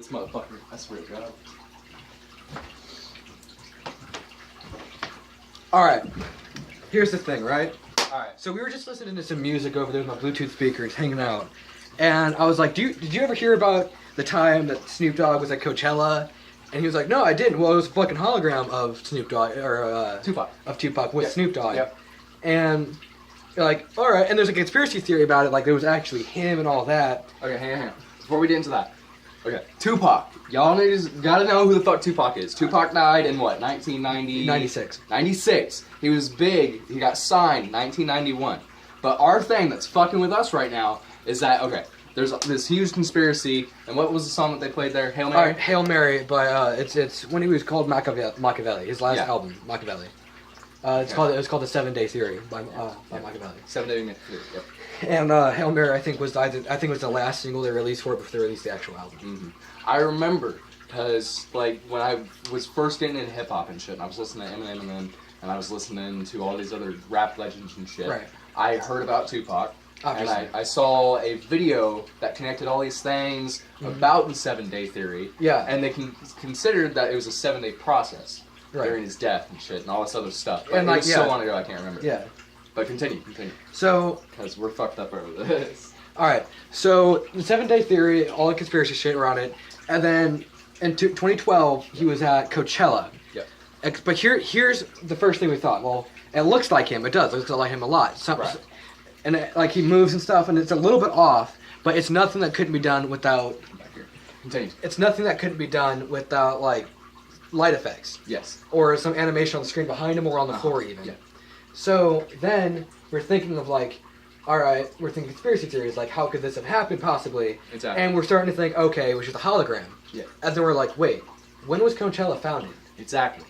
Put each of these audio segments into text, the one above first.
This motherfucker, I swear to God. Alright, here's the thing, right? Alright. So we were just listening to some music over there with my Bluetooth speakers, hanging out. And I was like, did you ever hear about the time that Snoop Dogg was at Coachella? And he was like, no, I didn't. Well, it was a fucking hologram of Snoop Dogg, or Tupac with Snoop Dogg. Yep. And you're like, alright, and there's a conspiracy theory about it, like there was actually him and all that. Okay, hang on. Before we get into that. Okay, Tupac. Y'all gotta know who the fuck Tupac is. Tupac died in what, 1990? 96. 96. He was big. He got signed 1991. But our thing that's fucking with us right now is that, okay, there's this huge conspiracy, and what was the song that they played there? Hail Mary? Alright, Hail Mary, but it's when he was called Machiavelli, his last album, Machiavelli. It was called the 7 Day Theory by Machiavelli. 7 Day Theory, yep. And Hail Mary, I think was the last single they released for it before they released the actual album. Mm-hmm. I remember because like when I was first getting into hip hop and shit, and I was listening to Eminem and I was listening to all these other rap legends and shit. Right. I heard about Tupac. Obviously. And I saw a video that connected all these things about the 7 Day Theory. Yeah. And they considered that it was a 7-day process during his death and shit and all this other stuff. But and it was so long ago I can't remember. Yeah. But continue. So, because we're fucked up over this. alright, so the 7 Day Theory, all the conspiracy shit around it, and then in 2012 he was at Coachella. Yep. But here's the first thing we thought. Well, it looks like him. It does. It looks like him a lot. Right. And like he moves and stuff, and it's a little bit off, but it's nothing that couldn't be done without. Back here. Continue. It's nothing that couldn't be done without like light effects. Yes. Or some animation on the screen behind him or on the floor even. Yeah. So then we're thinking of like, all right, we're thinking conspiracy theories, like how could this have happened possibly? Exactly. And we're starting to think, okay, it was just a hologram. Yeah. And then we're like, wait, when was Coachella founded? Exactly.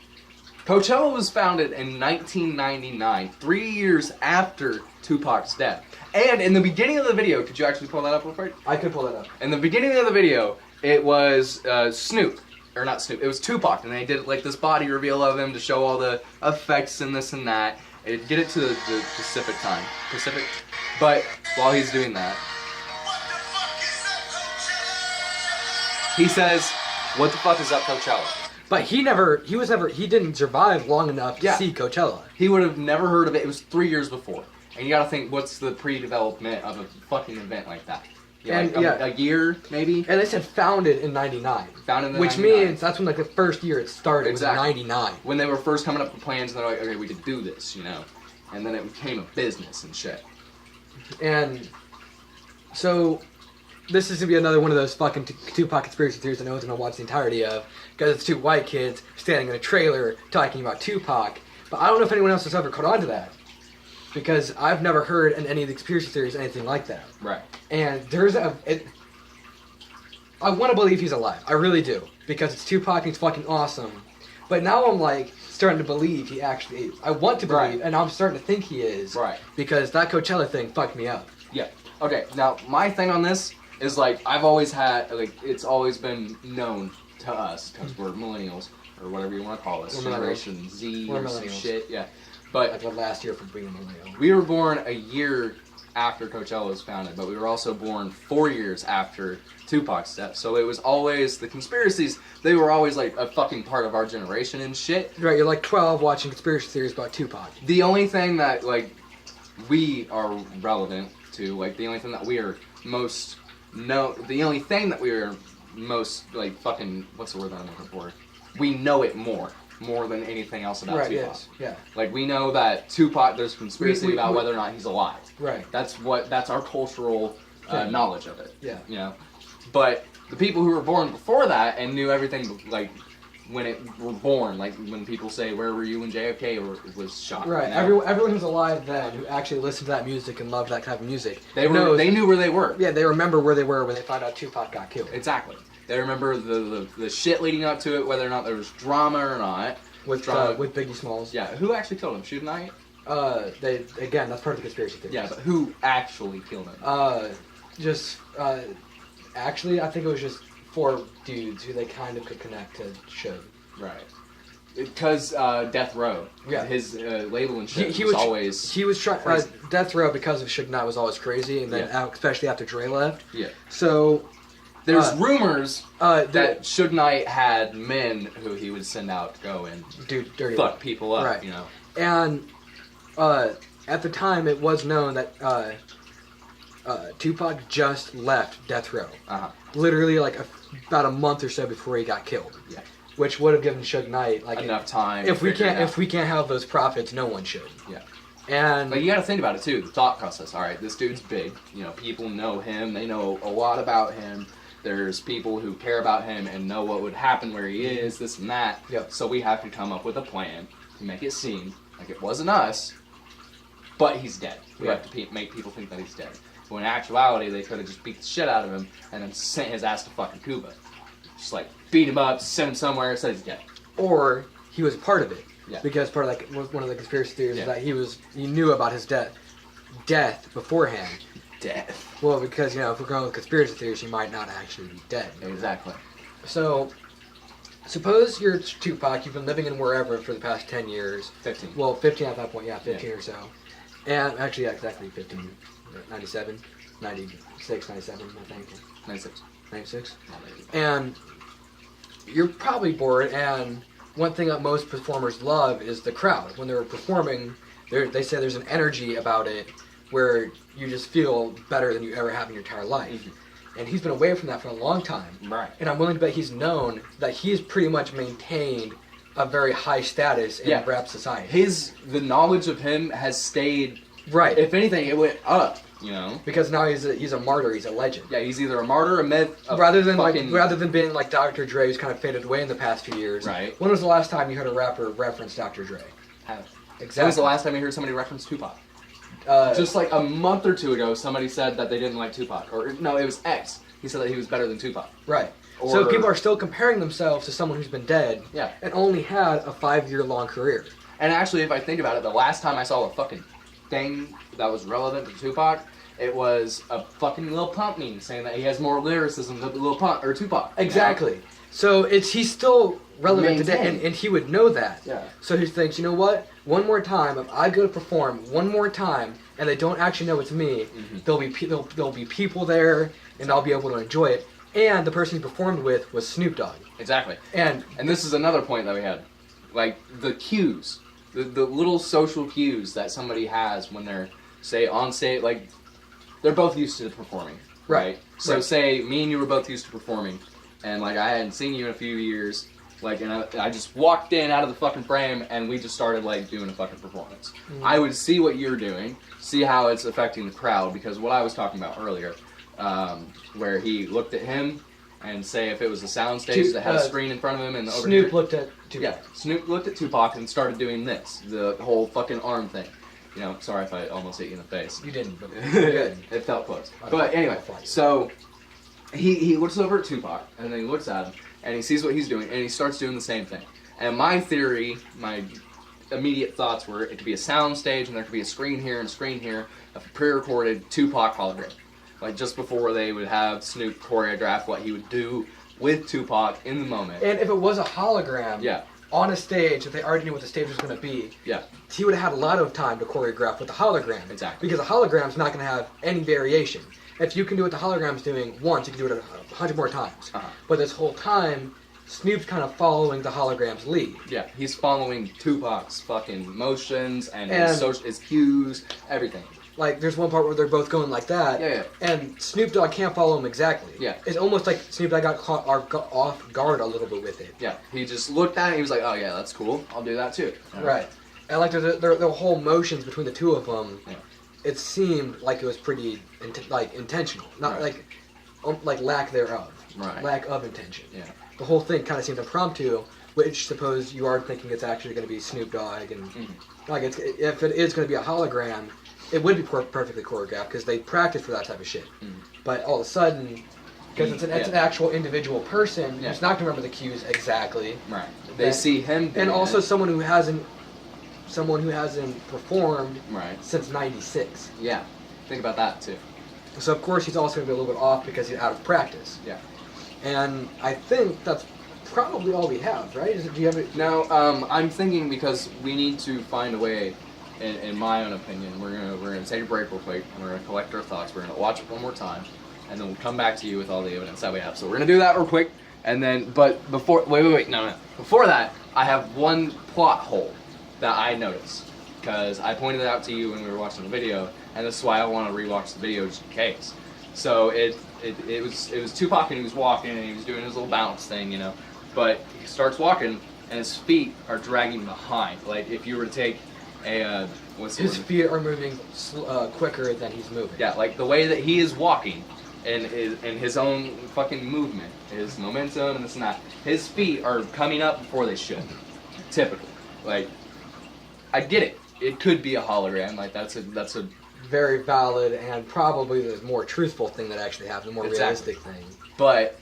Coachella was founded in 1999, 3 years after Tupac's death. And in the beginning of the video, could you actually pull that up real quick? I could pull that up. In the beginning of the video, it was Snoop. Or not Snoop, it was Tupac. And they did like this body reveal of him to show all the effects and this and that. It'd get it to the Pacific time. Pacific? But while he's doing that, he says, "What the fuck is up, Coachella?" But he didn't survive long enough to see Coachella. He would have never heard of it. It was 3 years before. And you gotta think, what's the pre-development of a fucking event like that? A year, maybe? And they said founded in 99. Founded in Which 99. means that's when like the first year it started, Exactly. was 99. When they were first coming up with plans, and they're like, okay, we could do this, you know? And then it became a business and shit. And so this is going to be another one of those fucking Tupac conspiracy theories that no one's going to watch the entirety of, because it's two white kids standing in a trailer talking about Tupac. But I don't know if anyone else has ever caught on to that, because I've never heard in any of the conspiracy theories anything like that. Right. And there's I want to believe he's alive. I really do, because it's Tupac and he's fucking awesome. But now I'm like starting to believe he actually is. I want to believe, and I'm starting to think he is. Right. Because that Coachella thing fucked me up. Yeah. Okay, now my thing on this is like, I've always had, like, it's always been known to us, because we're millennials, or whatever you want to call us, Generation Z or some shit, yeah. But like the last year for being a millennial. We were born a year after Coachella was founded, but we were also born 4 years after Tupac's death. So it was always, the conspiracies, they were always like a fucking part of our generation and shit. Right, you're like 12 watching conspiracy theories about Tupac. The only thing that, like, we are relevant to, like, the only thing that we are most, the only thing that we are most, like, fucking, what's the word that I'm looking for? We know it more than anything else about Tupac. Yes, yeah. Like, we know that Tupac, there's conspiracy about whether or not he's alive. Right. That's our cultural knowledge of it. Yeah. You know? But the people who were born before that and knew everything, like, when it were born, like, when people say, where were you when JFK was shot? Right. You know? Everyone who's alive then, who actually listened to that music and loved that type of music, they knew where they were. Yeah, they remember where they were when they found out Tupac got killed. Exactly. They remember the shit leading up to it, whether or not there was drama or not. With Biggie Smalls. Yeah, who actually killed him? Shoot Knight? Again, that's part of the conspiracy theory. Yeah, but who actually killed him? Actually, I think it was just 4 dudes who they kind of could connect to Suge. Right. Because Death Row. Yeah. His label and shit was always... He was trying... Death Row, because of Suge Knight, was always crazy, and then especially after Dre left. Yeah. So... There's rumors that that Suge Knight had men who he would send out to go and do dirty fuck people up, right. you know. And at the time, it was known that Tupac just left Death Row. Literally, like about a month or so before he got killed. Yeah. Which would have given Suge Knight like enough time. If we can't have those profits, no one should. Yeah. And but you got to think about it too. The thought process. All right, this dude's big. You know, people know him. They know a lot about him. There's people who care about him and know what would happen where he is, this and that. Yep. So we have to come up with a plan to make it seem like it wasn't us, but he's dead. We have to make people think that he's dead. When in actuality, they could have just beat the shit out of him and then sent his ass to fucking Cuba. Just like beat him up, send him somewhere, said he's dead. Or he was part of it. Yeah. Because part of like one of the conspiracy theories is that he knew about his death beforehand. Death. Well, because if we're going with conspiracy theories, he might not actually be dead. Exactly. So, suppose you're Tupac. You've been living in wherever for the past 10 years. 15. Well, 15 at that point. Yeah, 15 or so. And actually, exactly 15. 97, 96, 97, I think. 96. 96. And you're probably bored, and one thing that most performers love is the crowd. When they're performing, they say there's an energy about it where you just feel better than you ever have in your entire life. Mm-hmm. And he's been away from that for a long time. Right. And I'm willing to bet he's known that he's pretty much maintained a very high status in rap society. The knowledge of him has stayed. Right. If anything, it went up. You know, because now he's a martyr. He's a legend. Yeah, he's either a martyr, a myth. Rather than being like Dr. Dre, who's kind of faded away in the past few years. Right. When was the last time you heard a rapper reference Dr. Dre? Exactly. When was the last time you heard somebody reference Tupac? Just like a month or two ago, somebody said that they didn't like Tupac, or no, it was X. He said that he was better than Tupac. Right. So people are still comparing themselves to someone who's been dead. Yeah. And only had a 5-year-long career. And actually, if I think about it, the last time I saw a fucking thing that was relevant to Tupac, it was a fucking Lil Pump meme saying that he has more lyricism than Lil Pump or Tupac. Exactly. You know? So he's still relevant today, and he would know that. Yeah. So he thinks, you know what? One more time, if I go to perform one more time, and they don't actually know it's me, there'll be people there, and I'll be able to enjoy it. And the person he performed with was Snoop Dogg. Exactly. And this is another point that we had, like the cues, the little social cues that somebody has when they're say on stage, like. They're both used to performing, right? So say me and you were both used to performing, and like I hadn't seen you in a few years, like, and I just walked in out of the fucking frame, and we just started like doing a fucking performance. I would see what you're doing, see how it's affecting the crowd, because what I was talking about earlier, where he looked at him, and say if it was a soundstage that had a screen in front of him, and Snoop looked at Tupac. Yeah, Snoop looked at Tupac and started doing this, the whole fucking arm thing. You know, sorry if I almost hit you in the face. You didn't, but good. It felt close. But anyway, so he looks over at Tupac, and then he looks at him, and he sees what he's doing, and he starts doing the same thing. And my theory, my immediate thoughts were it could be a sound stage, and there could be a screen here and a screen here of a pre-recorded Tupac hologram. Like just before they would have Snoop choreograph what he would do with Tupac in the moment. And if it was a hologram... Yeah. On a stage, if they already knew what the stage was going to be, he would have had a lot of time to choreograph with the hologram. Exactly. Because a hologram's not going to have any variation. If you can do what the hologram's doing once, you can do it 100 more times. But this whole time, Snoop's kind of following the hologram's lead. Yeah, he's following Tupac's fucking motions and his cues, everything. Like, there's one part where they're both going like that. Yeah. And Snoop Dogg can't follow him exactly. Yeah. It's almost like Snoop Dogg got caught off guard a little bit with it. Yeah. He just looked at it and he was like, oh yeah, that's cool. I'll do that too. Right. And like the whole motions between the two of them, it seemed like it was pretty intentional. Not like lack thereof. Right. Lack of intention. Yeah. The whole thing kind of seemed impromptu, which suppose you are thinking it's actually going to be Snoop Dogg. And like if it is going to be a hologram, it would be perfectly choreographed because they practice for that type of shit. But all of a sudden, because it's an actual individual person who's not going to remember the cues exactly. Right. They see him. And also someone who hasn't performed since '96. Yeah. Think about that too. So of course he's also going to be a little bit off because he's out of practice. Yeah. And I think that's probably all we have, right? Do you have it? No, I'm thinking because we need to find a way. In my own opinion, we're gonna take a break real quick. And we're gonna collect our thoughts. We're gonna watch it one more time, and then we'll come back to you with all the evidence that we have. So we're gonna do that real quick, and then, but before, wait, no. Before that, I have one plot hole that I noticed, because I pointed it out to you when we were watching the video, and this is why I want to rewatch the video just in case. So it was Tupac, and he was walking, and he was doing his little bounce thing, you know, but he starts walking, and his feet are dragging behind. Like if you were to take a his feet are moving quicker than he's moving. Yeah, like the way that he is walking, and his own fucking movement, his momentum, and this and that. His feet are coming up before they should, typically. Like, I get it. It could be a hologram. Like that's a very valid and probably the more truthful thing that actually happened, the more realistic thing. But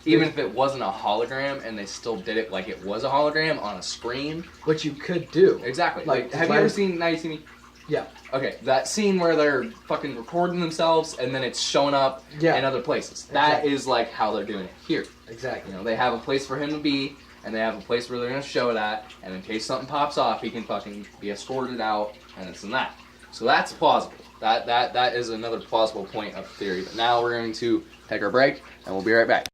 even if it wasn't a hologram and they still did it like it was a hologram on a screen, which you could do. Exactly. Like have you ever seen Now You See Me? Yeah. Okay, that scene where they're fucking recording themselves and then it's showing up in other places. That is like how they're doing it here. Exactly. You know, they have a place for him to be, and they have a place where they're going to show that, and in case something pops off, he can fucking be escorted out, and this and that. So that's plausible. That is another plausible point of theory. But now we're going to take our break, and we'll be right back.